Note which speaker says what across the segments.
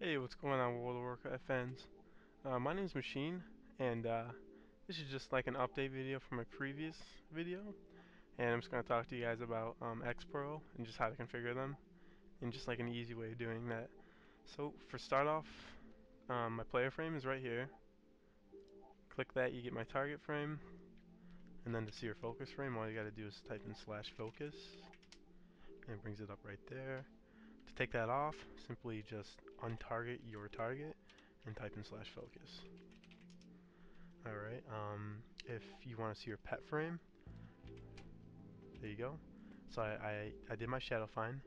Speaker 1: Hey, what's going on, World of Warcraft fans? My name is Machine, and this is just like an update video from my previous video. And I'm just going to talk to you guys about Xperl and just how to configure them, and just like an easy way of doing that. So, for start off, my player frame is right here. Click that, you get my target frame, and then to see your focus frame, all you got to do is type in /focus, and it brings it up right there. To take that off, simply just untarget your target and type in /focus. Alright, if you want to see your pet frame, there you go. So I did my shadow find,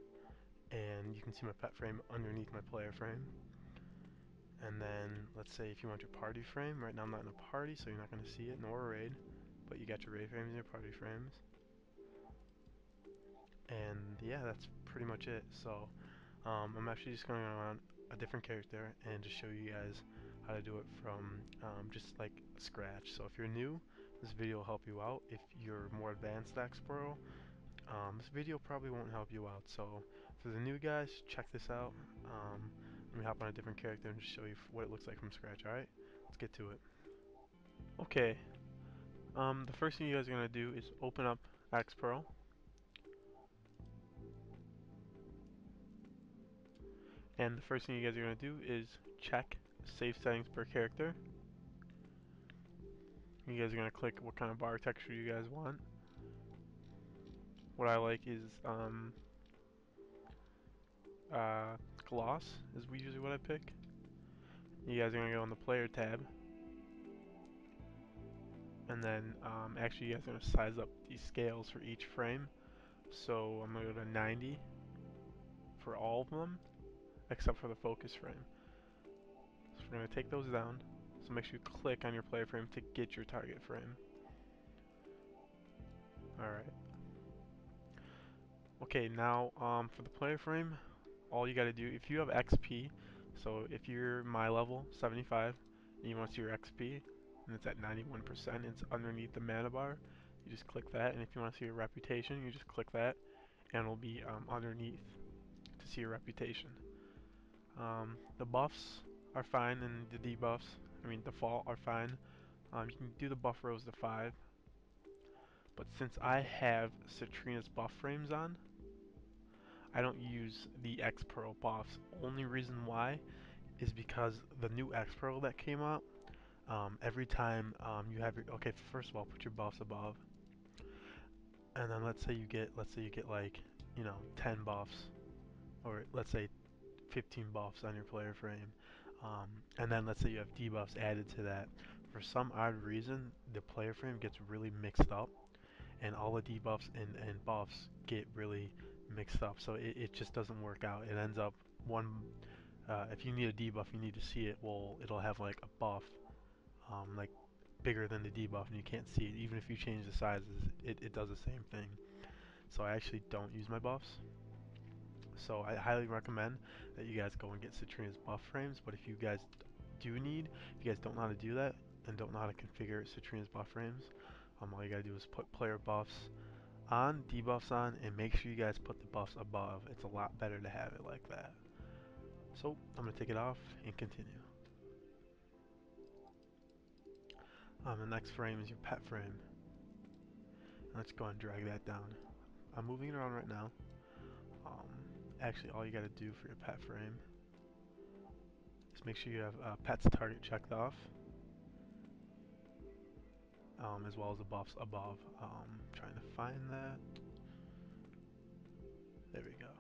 Speaker 1: and you can see my pet frame underneath my player frame. And then, let's say if you want your party frame, right now I'm not in a party, so you're not going to see it, nor a raid, but you got your raid frames and your party frames. And yeah, that's pretty much it. So I'm actually just going on a different character and just show you guys how to do it from just like scratch. So if you're new, this video will help you out. If you're more advanced Xperl, this video probably won't help you out. So for the new guys, check this out. Let me hop on a different character and just show you what it looks like from scratch. Alright, let's get to it. Okay, the first thing you guys are going to do is open up Xperl. And the first thing you guys are going to do is check save settings per character. You guys are going to click what kind of bar texture you guys want. What I like is gloss is usually what I pick. You guys are going to go on the player tab, and then actually you guys are going to size up these scales for each frame. So I'm going to go to 90 for all of them except for the focus frame. So we're going to take those down. So make sure you click on your player frame to get your target frame. Alright. Okay, now for the player frame, all you gotta do, if you have XP, so if you're my level, 75, and you want to see your XP, and it's at 91%, it's underneath the mana bar, you just click that, and if you want to see your reputation, you just click that, and it'll be underneath to see your reputation. The buffs are fine, and the debuffs, default are fine. You can do the buff rows to 5, but since I have Citrina's buff frames on, I don't use the Xperl buffs. Only reason why is because the new Xperl that came out, every time you have your, okay, first of all, put your buffs above, and then let's say you get like, 10 buffs, or let's say 15 buffs on your player frame, and then let's say you have debuffs added to that. For some odd reason, the player frame gets really mixed up, and all the debuffs and buffs get really mixed up, so it just doesn't work out. It ends up if you need a debuff, you need to see it, well, it'll have like a buff like bigger than the debuff, and you can't see it. Even if you change the sizes, it does the same thing. So I actually don't use my buffs. So I highly recommend that you guys go and get Citrina's buff frames, but if you guys if you guys don't know how to do that and don't know how to configure Citrina's buff frames, all you gotta do is put player buffs on, debuffs on, and make sure you guys put the buffs above. It's a lot better to have it like that. So I'm gonna take it off and continue. The next frame is your pet frame. Let's go and drag that down. I'm moving it around right now. Actually, all you gotta do for your pet frame is make sure you have pet's target checked off, as well as the buffs above. Trying to find that. There we go.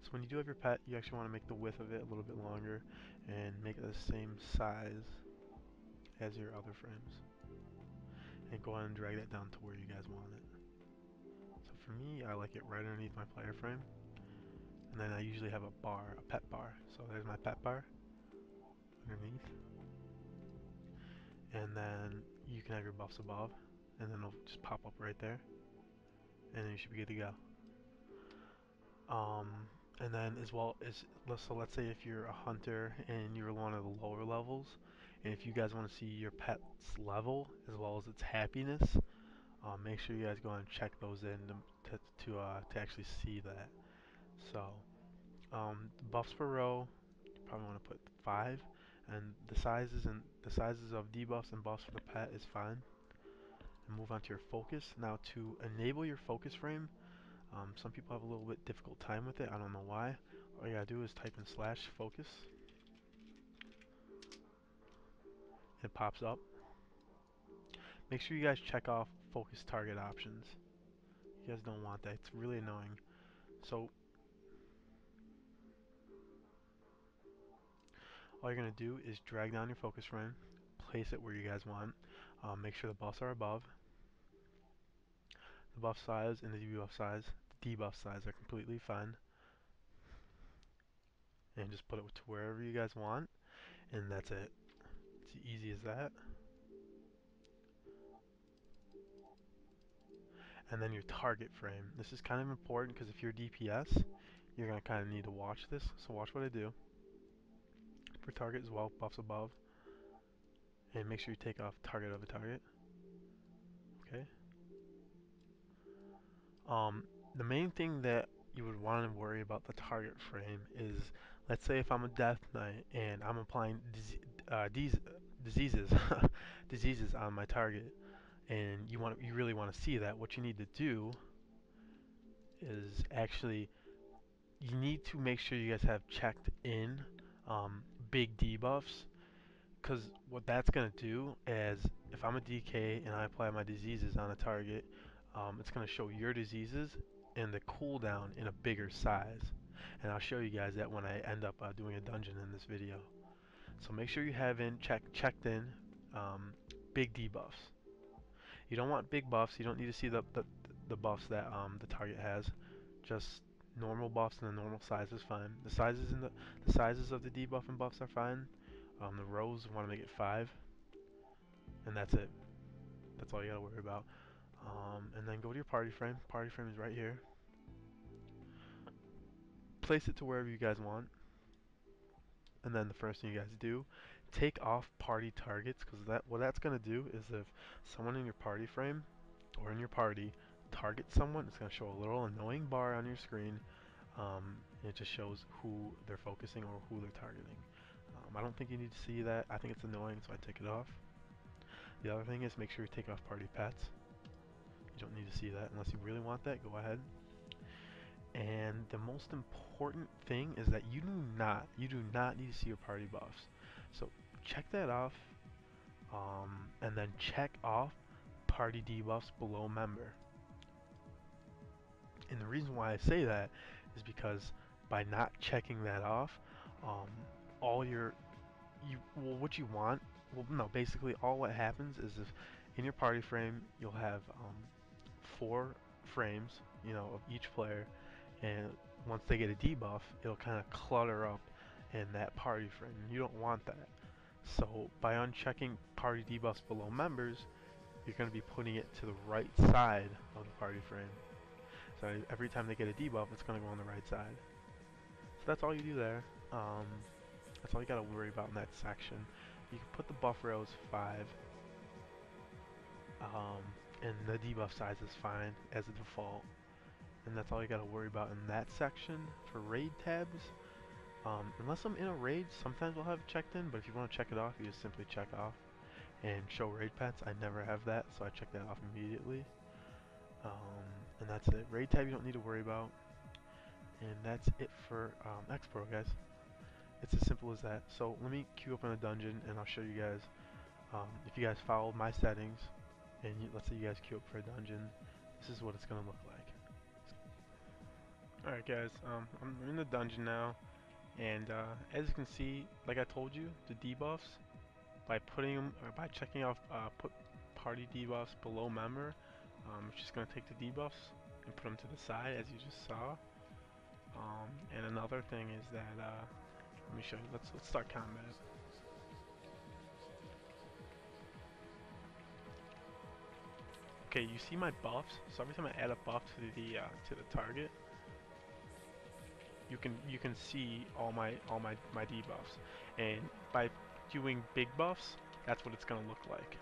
Speaker 1: So when you do have your pet, you actually want to make the width of it a little bit longer and make it the same size as your other frames. And go ahead and drag that down to where you guys want it. So for me, I like it right underneath my player frame. And then I usually have a pet bar. So there's my pet bar underneath. And then you can have your buffs above, and then it'll just pop up right there. And then you should be good to go. And then as well as, so let's say if you're a hunter and you're one of the lower levels, and if you guys want to see your pet's level as well as its happiness, make sure you guys go and check those in to actually see that. So The buffs per row, you probably want to put 5, and the sizes of debuffs and buffs for the pet is fine. And move on to your focus. Now to enable your focus frame, some people have a little bit difficult time with it. I don't know why. All you gotta do is type in /focus. It pops up. Make sure you guys check off focus target options. You guys don't want that. It's really annoying. So all you're going to do is drag down your focus frame, place it where you guys want. Make sure the buffs are above. The buff size and the debuff size are completely fine. And just put it to wherever you guys want. And that's it. It's as easy as that. And then your target frame. This is kind of important because if you're DPS, you're going to kind of need to watch this. So watch what I do. For target as well, buffs above. And make sure you take off target of a target. Okay. The main thing that you would want to worry about the target frame is, let's say if I'm a Death Knight and I'm applying diseases diseases on my target, and you really want to see that. What you need to do is actually you need to make sure you guys have checked in big debuffs, because what that's gonna do is if I'm a DK and I apply my diseases on a target, it's gonna show your diseases and the cooldown in a bigger size. And I'll show you guys that when I end up doing a dungeon in this video. So make sure you have checked in big debuffs. You don't want big buffs. You don't need to see the buffs that the target has. Just normal buffs and the normal size is fine. The sizes of the debuff and buffs are fine. The rows, want to make it 5, and that's it. That's all you gotta worry about. And then go to your party frame. Party frame is right here. Place it to wherever you guys want. And then the first thing you guys do, take off party targets, because what that's gonna do is if someone in your party frame or in your party targets someone, it's gonna show a little annoying bar on your screen. It just shows who they're focusing or who they're targeting. I don't think you need to see that. I think it's annoying, so I take it off. The other thing is make sure you take off party pets. You don't need to see that unless you really want that. Go ahead. And the most important thing is that you do not need to see your party buffs. So check that off, and then check off party debuffs below member. And the reason why I say that is because by not checking that off, all your what you want, no, basically all what happens is if in your party frame you'll have 4 frames, of each player, and once they get a debuff, it'll kind of clutter up in that party frame. You don't want that. So by unchecking party debuffs below members, you're going to be putting it to the right side of the party frame. So every time they get a debuff, it's going to go on the right side. So that's all you do there. That's all you got to worry about in that section. You can put the buff rows 5, and the debuff size is fine as a default. And that's all you got to worry about in that section. For raid tabs, unless I'm in a raid, sometimes we'll have it checked in, but if you want to check it off, you just simply check off. And show raid pets, I never have that, so I check that off immediately. And that's it. Raid tab you don't need to worry about. And that's it for Xperl, guys. It's as simple as that. So let me queue up in a dungeon, and I'll show you guys. If you guys followed my settings, and let's say you guys queue up for a dungeon, this is what it's going to look like. Alright guys, I'm in the dungeon now, and as you can see, like I told you, the debuffs, by checking off put party debuffs below member, it's just going to take the debuffs and put them to the side as you just saw. And another thing is that, let me show you, let's start combat. Okay, you see my buffs, so every time I add a buff to the target, you can see all my debuffs, and by doing big buffs, that's what it's gonna look like.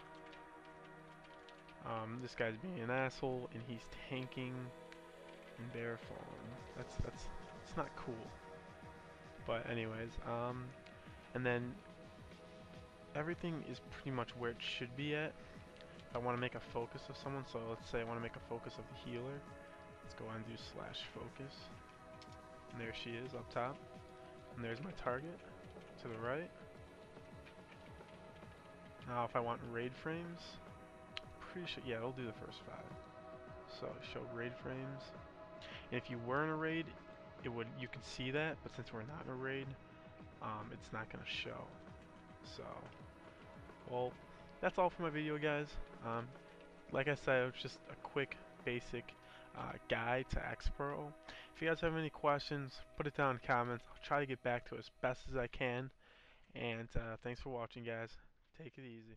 Speaker 1: This guy's being an asshole, and he's tanking and bear falling. That's not cool. But anyways, and then everything is pretty much where it should be at. If I want to make a focus of someone, so let's say I want to make a focus of the healer. Let's go on and do /focus. And there she is up top. And there's my target to the right. Now if I want raid frames, pretty sure, yeah, it'll do the first 5. So show raid frames. And if you were in a raid, it would, you could see that, but since we're not in a raid, it's not gonna show. So, well, that's all for my video, guys. Like I said, it was just a quick, basic guide to Xperl. If you guys have any questions, put it down in the comments. I'll try to get back to it as best as I can. And thanks for watching, guys. Take it easy.